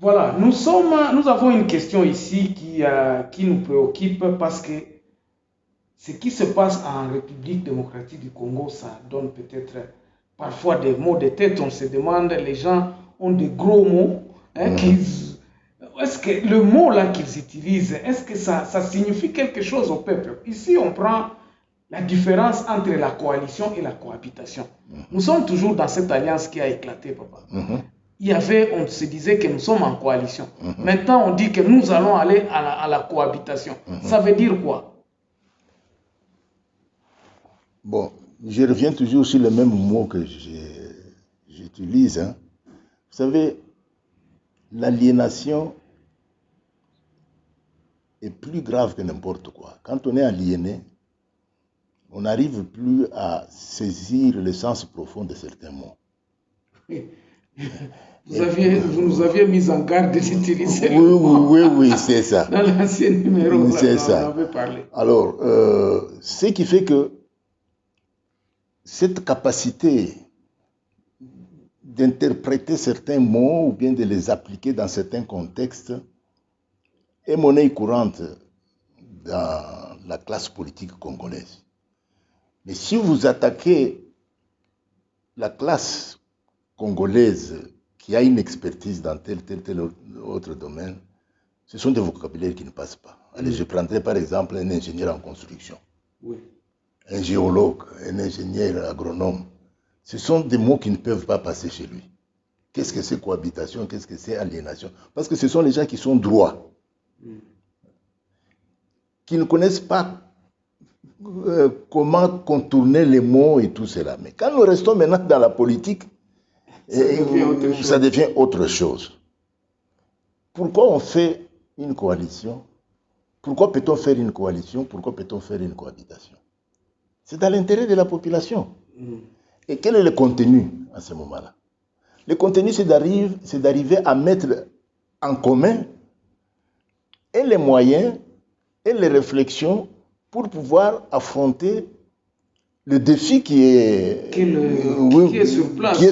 Voilà, nous avons une question ici qui nous préoccupe parce que ce qui se passe en République démocratique du Congo, ça donne peut-être parfois des mots de tête. On se demande, les gens ont de gros mots. Est-ce que le mot là qu'ils utilisent, est-ce que ça signifie quelque chose au peuple? Ici, on prend la différence entre la coalition et la cohabitation. Nous sommes toujours dans cette alliance qui a éclaté, papa. On se disait que nous sommes en coalition. Maintenant, on dit que nous allons aller à la cohabitation. Ça veut dire quoi? Bon, je reviens toujours sur le même mot que j'utilise. Vous savez, l'aliénation est plus grave que n'importe quoi. Quand on est aliéné, on n'arrive plus à saisir le sens profond de certains mots. Vous nous aviez mis en garde d'utiliser oui, c'est ça. Dans l'ancien numéro, c'est ça. On avait parlé. Alors, ce qui fait que cette capacité d'interpréter certains mots ou bien de les appliquer dans certains contextes est monnaie courante dans la classe politique congolaise. Mais si vous attaquez la classe congolaise qui a une expertise dans tel autre domaine, ce sont des vocabulaires qui ne passent pas. Allez, je prendrai par exemple un ingénieur en construction, un géologue, un ingénieur agronome. Ce sont des mots qui ne peuvent pas passer chez lui. Qu'est-ce que c'est cohabitation? Qu'est-ce que c'est aliénation? Parce que ce sont les gens qui sont droits, qui ne connaissent pas comment contourner les mots et tout cela. Mais quand nous restons maintenant dans la politique, ça devient autre chose. Pourquoi on fait une coalition? Pourquoi peut-on faire une coalition? Pourquoi peut-on faire une cohabitation? C'est dans l'intérêt de la population. Et quel est le contenu à ce moment-là? Le contenu, c'est d'arriver à mettre en commun et les moyens et les réflexions pour pouvoir affronter le défi qui est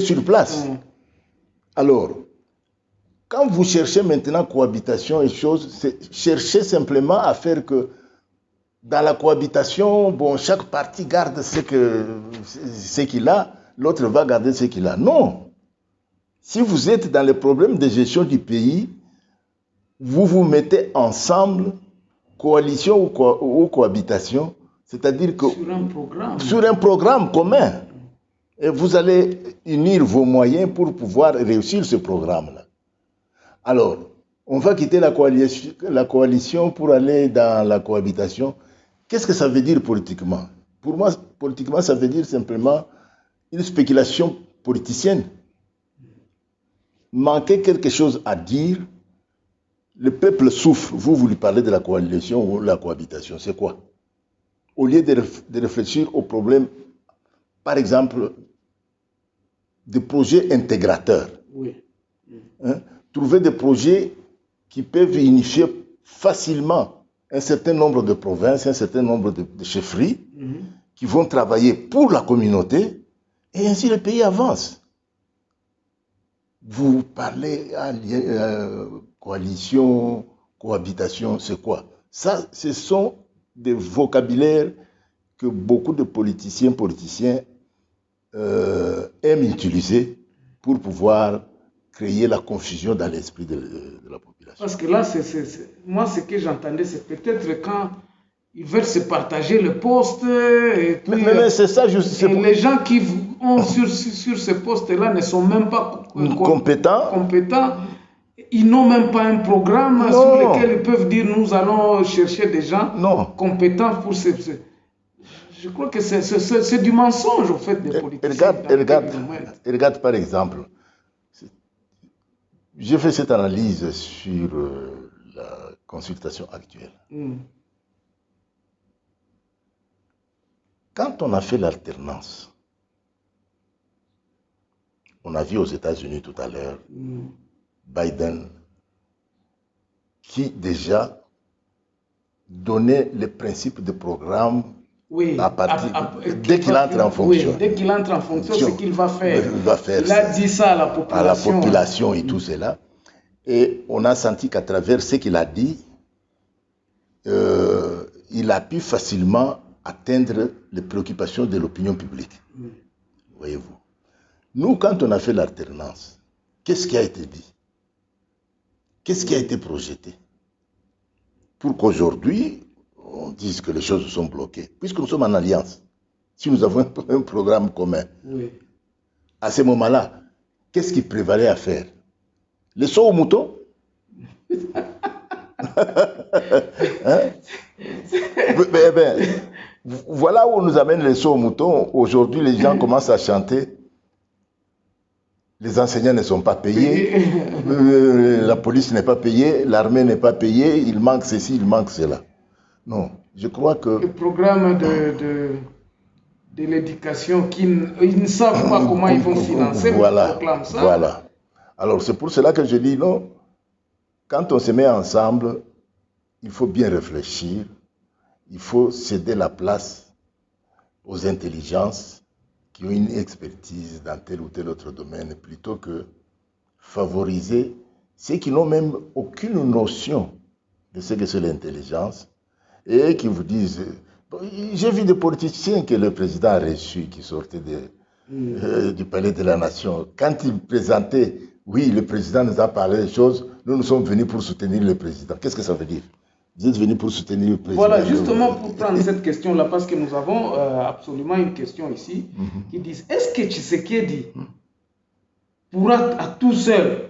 sur place. Alors, quand vous cherchez maintenant cohabitation et choses, c'est chercher simplement à faire que dans la cohabitation, bon, chaque parti garde ce qu'il a, l'autre va garder ce qu'il a. Non. Si vous êtes dans les problèmes de gestion du pays, vous vous mettez ensemble, coalition ou cohabitation, c'est-à-dire que sur un programme commun, et vous allez unir vos moyens pour pouvoir réussir ce programme-là. Alors, on va quitter la coalition pour aller dans la cohabitation. Qu'est-ce que ça veut dire politiquement? Pour moi, politiquement, ça veut dire simplement une spéculation politicienne. Manquer quelque chose à dire, le peuple souffre. Vous lui parlez de la coalition ou de la cohabitation, c'est quoi? Au lieu de réfléchir aux problèmes, par exemple, des projets intégrateurs. Trouver des projets qui peuvent unifier facilement un certain nombre de provinces, un certain nombre de chefferies, qui vont travailler pour la communauté, et ainsi le pays avance. Vous parlez coalition, cohabitation, c'est quoi? Ça, ce sont des vocabulaires que beaucoup de politiciens aiment utiliser pour pouvoir créer la confusion dans l'esprit de la population. Parce que là, moi, ce que j'entendais, c'est peut-être quand ils veulent se partager le poste. Et puis, mais c'est ça, les gens qui ont sur ce poste-là ne sont même pas compétents. Ils n'ont même pas un programme sur lequel ils peuvent dire nous allons chercher des gens compétents pour ce. Je crois que c'est du mensonge au fait des politiciens. Regarde par exemple. J'ai fait cette analyse sur la consultation actuelle. Quand on a fait l'alternance, on a vu aux États-Unis tout à l'heure, Biden, qui déjà donnait les principes de programme à partir dès qu'il entre en fonction. Oui, dès qu'il entre en fonction, ce qu'il va faire. Il a dit ça à la population. Et tout cela. Et on a senti qu'à travers ce qu'il a dit, il a pu facilement atteindre les préoccupations de l'opinion publique. Voyez-vous. Nous, quand on a fait l'alternance, qu'est-ce qui a été dit? Qu'est-ce qui a été projeté? Pour qu'aujourd'hui, on dise que les choses sont bloquées. Puisque nous sommes en alliance, si nous avons un programme commun, à ce moment-là, qu'est-ce qui prévalait à faire? Les sauts aux moutons? Hein? Voilà où on nous amène les sauts aux moutons. Aujourd'hui, les gens commencent à chanter. Les enseignants ne sont pas payés, la police n'est pas payée, l'armée n'est pas payée, il manque ceci, il manque cela. Non, je crois que... Le programme de l'éducation, ils ne savent pas comment ils vont financer, voilà, on proclame ça. Voilà. Alors c'est pour cela que je dis non, quand on se met ensemble, il faut bien réfléchir, il faut céder la place aux intelligences qui ont une expertise dans tel ou tel autre domaine, plutôt que favoriser ceux qui n'ont même aucune notion de ce que c'est l'intelligence et qui vous disent... J'ai vu des politiciens que le président a reçus qui sortaient du palais de la nation. Quand ils présentaient, oui, le président nous a parlé des choses, nous sommes venus pour soutenir le président. Qu'est-ce que ça veut dire? Vous êtes venus pour soutenir le président. Voilà, justement pour prendre cette question-là, parce que nous avons absolument une question ici qui dit, est-ce que Tshisekedi pourra à tout seul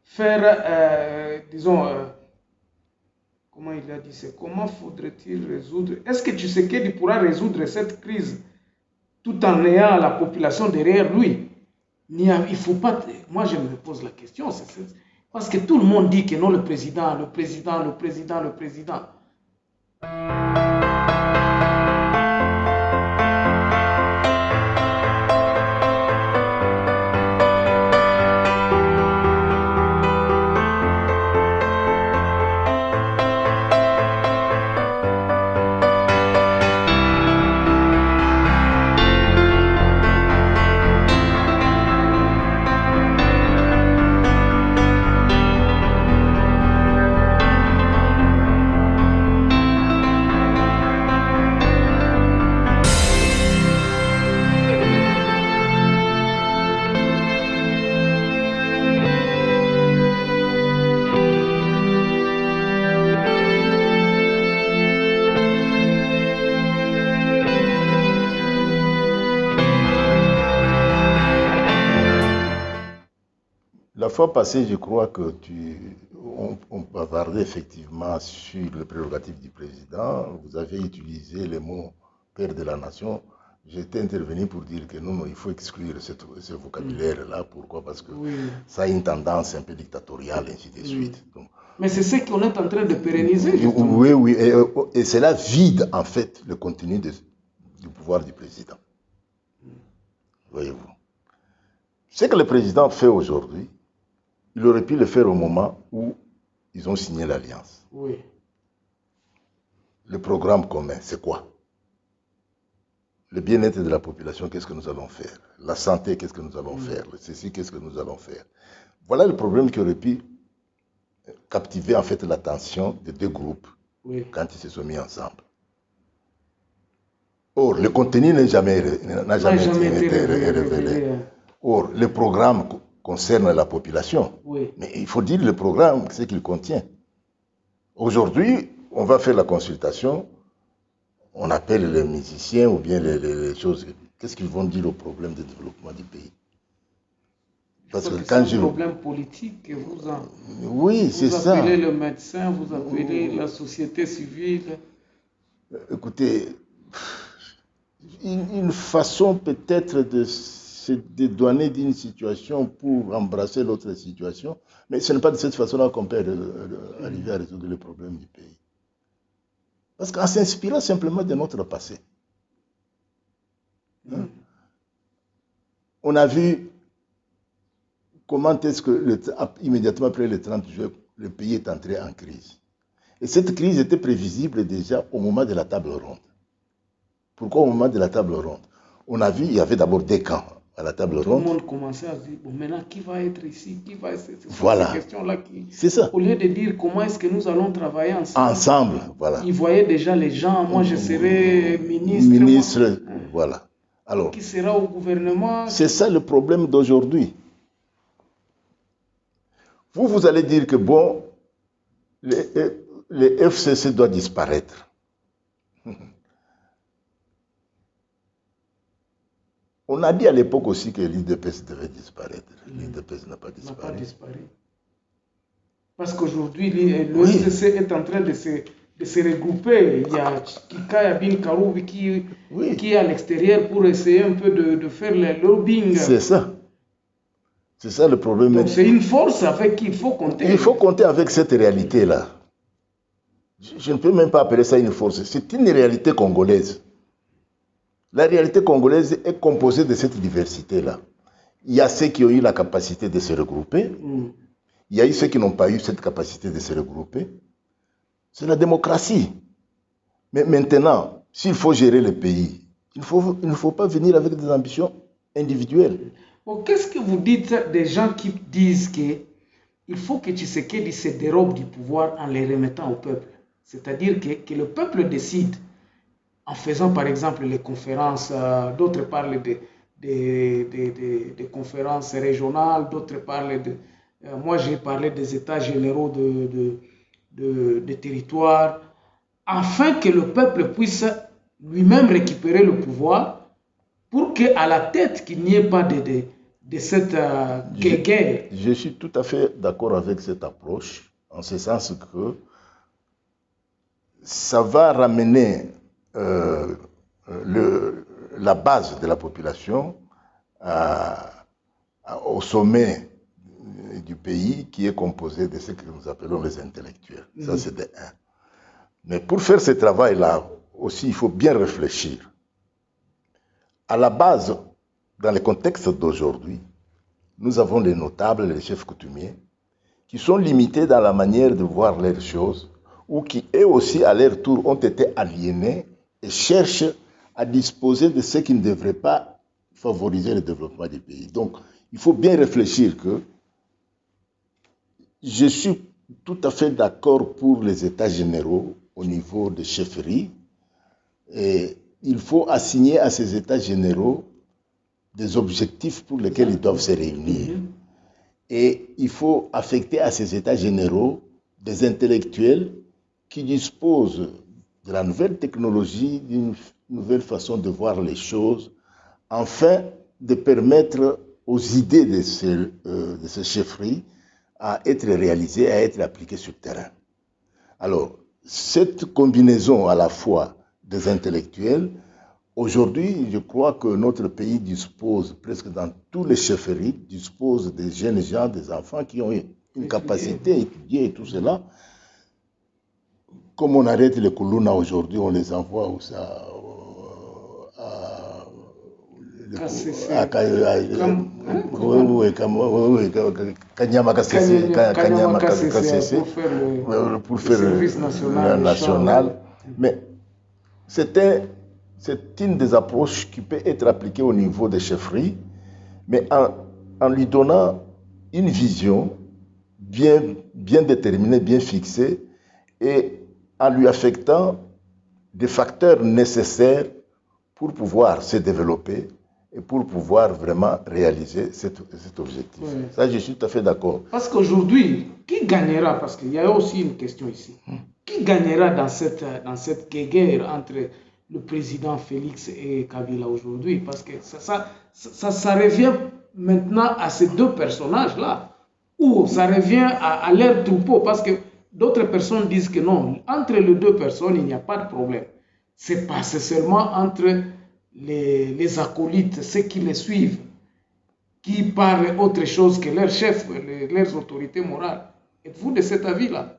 faire, disons, comment il a dit, c'est comment faudrait-il résoudre, est-ce que Tshisekedi pourra résoudre cette crise tout en ayant la population derrière lui? Il ne faut pas, moi je me pose la question, parce que tout le monde dit que non, le président. La fois passée, je crois que on bavardait effectivement sur les prérogatives du président. Vous avez utilisé le mot père de la nation. J'étais intervenu pour dire que non, il faut exclure ce vocabulaire-là. Pourquoi? Parce que ça a une tendance un peu dictatoriale, ainsi de suite. Donc, mais c'est ce qu'on est en train de pérenniser, justement. Oui, et cela vide en fait le contenu du pouvoir du président. Voyez-vous. Ce que le président fait aujourd'hui, il aurait pu le faire au moment où ils ont signé l'alliance. Oui. Le programme commun, c'est quoi? Le bien-être de la population, qu'est-ce que nous allons faire? La santé, qu'est-ce que nous allons faire? Ceci, qu'est-ce que nous allons faire? Voilà le problème qui aurait pu captiver en fait l'attention des deux groupes quand ils se sont mis ensemble. Or, le contenu n'a jamais été révélé. Or, le programme concerne la population. Mais il faut dire le programme, ce qu'il contient. Aujourd'hui, on va faire la consultation, on appelle les musiciens ou bien les choses. Qu'est-ce qu'ils vont dire au problème de développement du pays? Parce que quand c'est un problème politique que vous ça. Appelez le médecin, vous appelez la société civile. Écoutez, une façon peut-être de se dédouaner d'une situation pour embrasser l'autre situation, mais ce n'est pas de cette façon-là qu'on peut arriver à résoudre le problème du pays. Parce qu'en s'inspirant simplement de notre passé, on a vu comment est-ce que, immédiatement après le 30 juin, le pays est entré en crise. Et cette crise était prévisible déjà au moment de la table ronde. Pourquoi au moment de la table ronde? On a vu, il y avait d'abord des camps à la table Tout ronde. le monde commençait à se dire, bon, maintenant, qui va être ici? Qui va... C'est Voilà. ces questions-là qui... C'est ça. Au lieu de dire comment est-ce que nous allons travailler ensemble. Ensemble, voilà. Ils voyaient déjà les gens, moi je serai ministre. Ministre, voilà. Alors, qui sera au gouvernement. C'est ça le problème d'aujourd'hui. Vous allez dire que bon, les FCC doivent disparaître. On a dit à l'époque aussi que l'IDPS devait disparaître. L'IDPS n'a pas disparu. Parce qu'aujourd'hui, le FCC est en train de se regrouper. Il y a Kika Yabin Karoubi qui est à l'extérieur pour essayer un peu de faire le lobbying. C'est ça. C'est ça le problème. Donc c'est une force avec qui il faut compter. Il faut compter avec cette réalité-là. Je ne peux même pas appeler ça une force. C'est une réalité congolaise. La réalité congolaise est composée de cette diversité-là. Il y a ceux qui ont eu la capacité de se regrouper. Il y a eu ceux qui n'ont pas eu cette capacité de se regrouper. C'est la démocratie. Mais maintenant, s'il faut gérer le pays, il ne faut pas venir avec des ambitions individuelles. Bon, qu'est-ce que vous dites des gens qui disent qu'il faut que Tshisekedi se dérobe du pouvoir en les remettant au peuple? C'est-à-dire que le peuple décide en faisant par exemple les conférences, d'autres parlent des conférences régionales, d'autres parlent de... moi j'ai parlé des états généraux de territoire, afin que le peuple puisse lui-même récupérer le pouvoir, pour qu'à la tête, qu'il n'y ait pas de cette guerre. Je suis tout à fait d'accord avec cette approche, en ce sens que ça va ramener la base de la population au sommet du pays, qui est composé de ce que nous appelons les intellectuels. Ça, c'est de un. Mais pour faire ce travail-là, aussi, il faut bien réfléchir. À la base, dans le contexte d'aujourd'hui, nous avons les notables, les chefs coutumiers, qui sont limités dans la manière de voir les choses, ou qui, eux aussi, à leur tour, ont été aliénés et cherchent à disposer de ce qui ne devrait pas favoriser le développement du pays. Donc, il faut bien réfléchir que je suis tout à fait d'accord pour les états généraux au niveau des chefferies, et il faut assigner à ces états généraux des objectifs pour lesquels ils doivent se réunir. Et il faut affecter à ces états généraux des intellectuels qui disposent de la nouvelle technologie, d'une nouvelle façon de voir les choses, afin de permettre aux idées de ces chefferies à être réalisées, à être appliquées sur le terrain. Alors, cette combinaison à la fois des intellectuels, aujourd'hui, je crois que notre pays dispose, presque dans tous les chefferies, dispose des jeunes gens, des enfants qui ont une capacité à étudier et tout cela. Comme on arrête les Koulouna aujourd'hui, on les envoie où ça, Kanyama Kassese, pour faire le service national. Mais c'est une des approches qui peut être appliquée au niveau des chefferies, mais en lui donnant une vision bien déterminée, bien fixée, et en lui affectant des facteurs nécessaires pour pouvoir se développer et pour pouvoir vraiment réaliser cet objectif. Oui. Ça, je suis tout à fait d'accord. Parce qu'aujourd'hui, qui gagnera? Parce qu'il y a aussi une question ici. Qui gagnera dans cette guerre entre le président Félix et Kabila aujourd'hui? Parce que ça revient maintenant à ces deux personnages-là, ou ça revient à leur troupeau, parce que d'autres personnes disent que non, entre les deux personnes, il n'y a pas de problème. C'est seulement entre les acolytes, ceux qui les suivent, qui parlent autre chose que leurs chefs, leurs autorités morales. Êtes-vous de cet avis-là?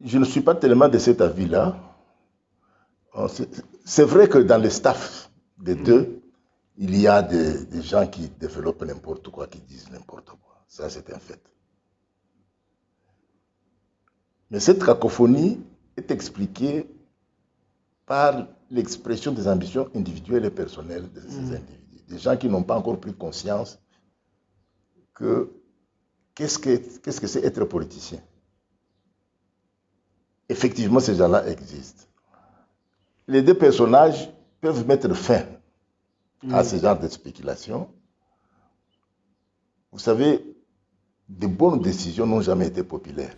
Je ne suis pas tellement de cet avis-là. C'est vrai que dans le staff des deux, il y a des gens qui développent n'importe quoi, qui disent n'importe quoi. Ça, c'est un fait. Mais cette cacophonie est expliquée par l'expression des ambitions individuelles et personnelles de ces individus. des gens qui n'ont pas encore pris conscience que qu'est-ce que c'est être politicien. Effectivement, ces gens-là existent. Les deux personnages peuvent mettre fin à ce genre de spéculation. Vous savez, de bonnes décisions n'ont jamais été populaires.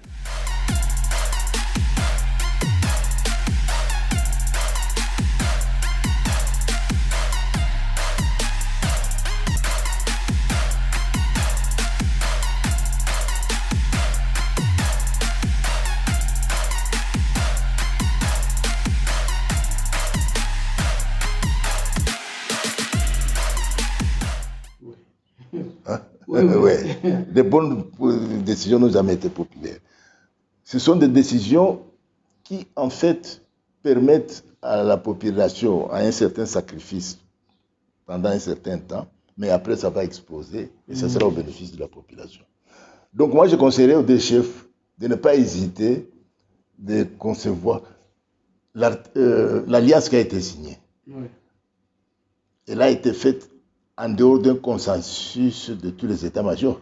Oui. De bonnes décisions n'ont jamais été populaires. Ce sont des décisions qui, en fait, permettent à la population à un certain sacrifice pendant un certain temps, mais après, ça va exploser et ça sera au bénéfice de la population. Donc, moi, je conseillerais aux deux chefs de ne pas hésiter de concevoir l'alliance qui a été signée. Oui. Elle a été faite en dehors d'un consensus de tous les états-majors.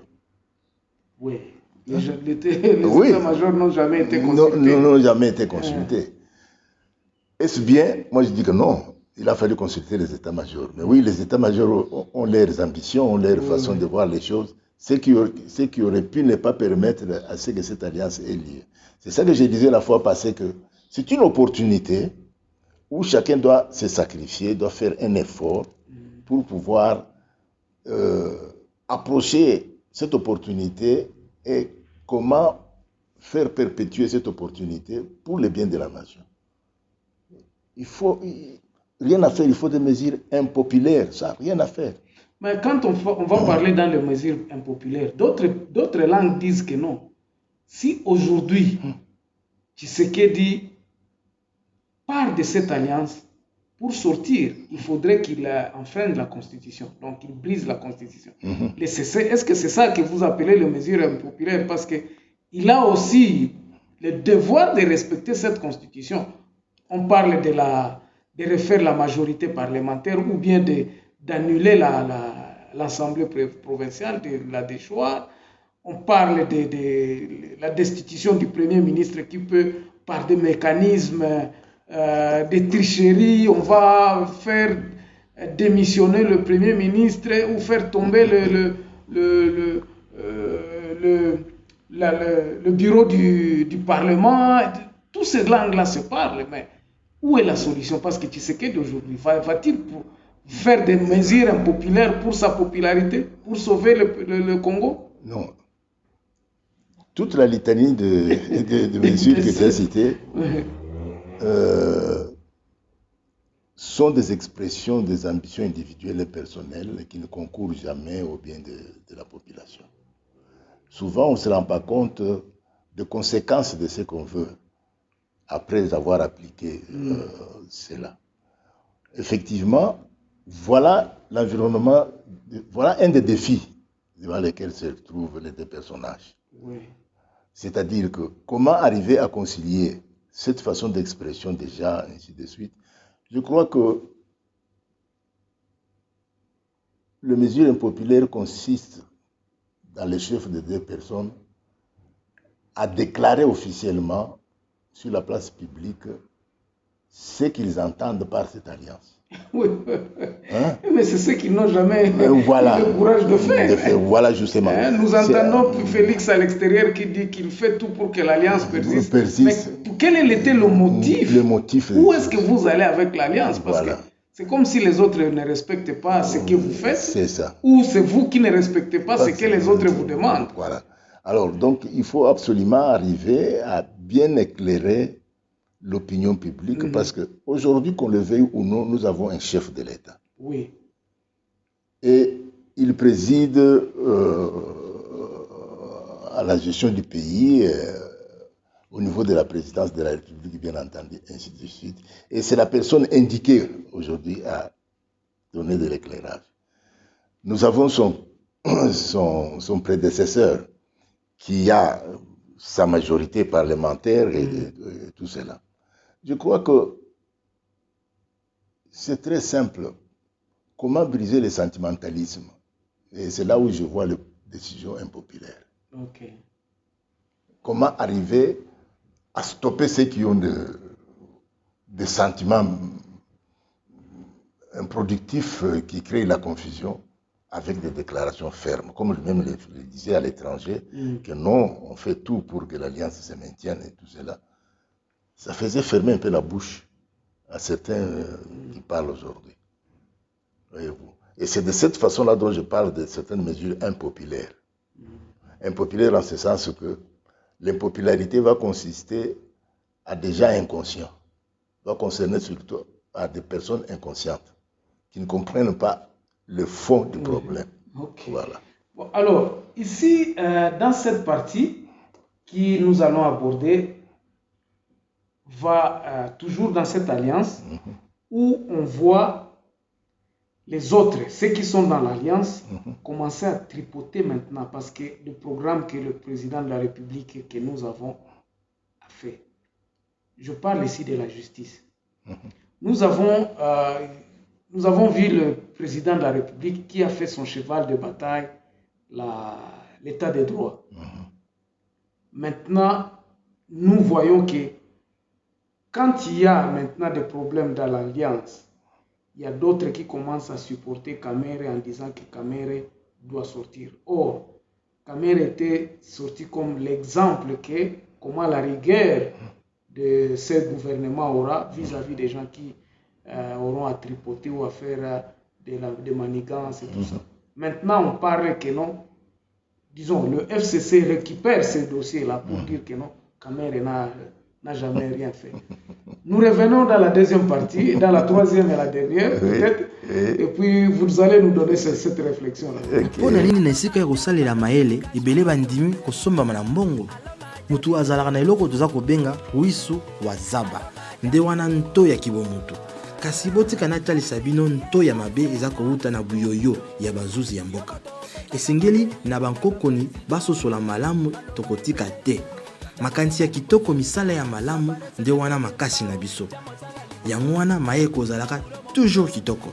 Oui. Les états-majors n'ont jamais été consultés. N'ont jamais été consultés. Est-ce bien? Moi, je dis que non. Il a fallu consulter les états-majors. Mais oui, les états-majors ont leurs ambitions, ont leur façon de voir les choses. Ce qui aurait pu ne pas permettre à ce que cette alliance ait lieu. C'est ça que je disais la fois passée, que c'est une opportunité où chacun doit se sacrifier, doit faire un effort pour pouvoir approcher cette opportunité et comment faire perpétuer cette opportunité pour le bien de la nation. Rien à faire, il faut des mesures impopulaires, ça, rien à faire. Mais quand on va parler dans les mesures impopulaires, d'autres langues disent que non. Si aujourd'hui, Tshisekedi part de cette alliance, pour sortir, il faudrait qu'il enfreigne la Constitution. Donc, il brise la Constitution. Est-ce que c'est ça que vous appelez les mesures impopulaires? Parce qu'il a aussi le devoir de respecter cette Constitution. On parle de refaire la majorité parlementaire ou bien d'annuler l'Assemblée provinciale, de la déchoir. On parle de la destitution du Premier ministre qui peut, par des mécanismes de tricherie, on va faire démissionner le Premier ministre ou faire tomber le bureau du Parlement. Toutes ces langues-là se parlent, mais où est la solution? Parce que Tshisekedi d'aujourd'hui, va-t-il faire des mesures impopulaires pour sa popularité, pour sauver le Congo? Non. Toute la litanie de mesures que tu as citées sont des expressions des ambitions individuelles et personnelles qui ne concourent jamais au bien de la population. Souvent, on ne se rend pas compte des conséquences de ce qu'on veut après avoir appliqué cela. Effectivement, voilà l'environnement, voilà un des défis devant lesquels se trouvent les deux personnages. Oui. C'est-à-dire que comment arriver à concilier cette façon d'expression déjà, ainsi de suite. Je crois que les mesures impopulaires consistent dans les chefs de deux personnes à déclarer officiellement sur la place publique ce qu'ils entendent par cette alliance. Oui, mais c'est ce qu'ils n'ont jamais eu le courage de faire. Voilà, justement. Nous entendons Félix à l'extérieur qui dit qu'il fait tout pour que l'alliance persiste. Mais quel était le motif? Le motif. Où est-ce que vous allez avec l'alliance? Parce que c'est comme si les autres ne respectent pas ce que vous faites. C'est ça. Ou c'est vous qui ne respectez pas ce que les autres vous demandent. Voilà. Alors, donc, il faut absolument arriver à bien éclairer l'opinion publique, parce qu'aujourd'hui, qu'on le veuille ou non, nous avons un chef de l'État. Oui. Et il préside à la gestion du pays au niveau de la présidence de la République, bien entendu, ainsi de suite. Et c'est la personne indiquée aujourd'hui à donner de l'éclairage. Nous avons son prédécesseur qui a sa majorité parlementaire et tout cela. Je crois que c'est très simple. comment briser le sentimentalisme. Et c'est là où je vois les décisions impopulaires. Ok. Comment arriver à stopper ceux qui ont des sentiments improductifs qui créent la confusion avec des déclarations fermes, comme lui-même le disait à l'étranger, que non, on fait tout pour que l'alliance se maintienne et tout cela. Ça faisait fermer un peu la bouche à certains qui parlent aujourd'hui. Voyez-vous. Et c'est de cette façon-là dont je parle de certaines mesures impopulaires. Impopulaires en ce sens que l'impopularité va consister à des gens inconscients, va concerner surtout à des personnes inconscientes qui ne comprennent pas le fond du problème. Okay. Voilà. Bon, alors, ici, dans cette partie que nous allons aborder, va toujours dans cette alliance où on voit les autres, ceux qui sont dans l'alliance, commencer à tripoter maintenant parce que le programme que le président de la République que nous avons a fait. Je parle ici de la justice. Nous avons vu le président de la République qui a fait son cheval de bataille, l'état des droits. Maintenant, nous voyons que quand il y a maintenant des problèmes dans l'alliance, il y a d'autres qui commencent à supporter Kamere en disant que Kamere doit sortir. Or, Kamere était sorti comme l'exemple que comment la rigueur de ce gouvernement aura vis-à-vis des gens qui auront à tripoter ou à faire des manigances et tout ça. Maintenant, on parle que non. Disons, le FCC récupère ces dossiers-là pour dire que non, Kamere n'a jamais rien fait. Nous revenons dans la deuxième partie, dans la troisième et la dernière, peut-être, et puis vous allez nous donner cette réflexion-là. Pour nini nesika kosalela maele ebele bandimi kosombama na mbongo mutu azalaka na eloko toza kobenga wisu wa zaba nde wana nto ya kibomutu kasi botika natalisa bino nto ya mabe eza kouta na buyoyo ya bazuzi ya mboka esengeli na bankokoni basosola malamu tokotika te makanisi ya kitoko misala ya malamu nde wana makasi na biso yango wana maye kozalaka toujours kitoko.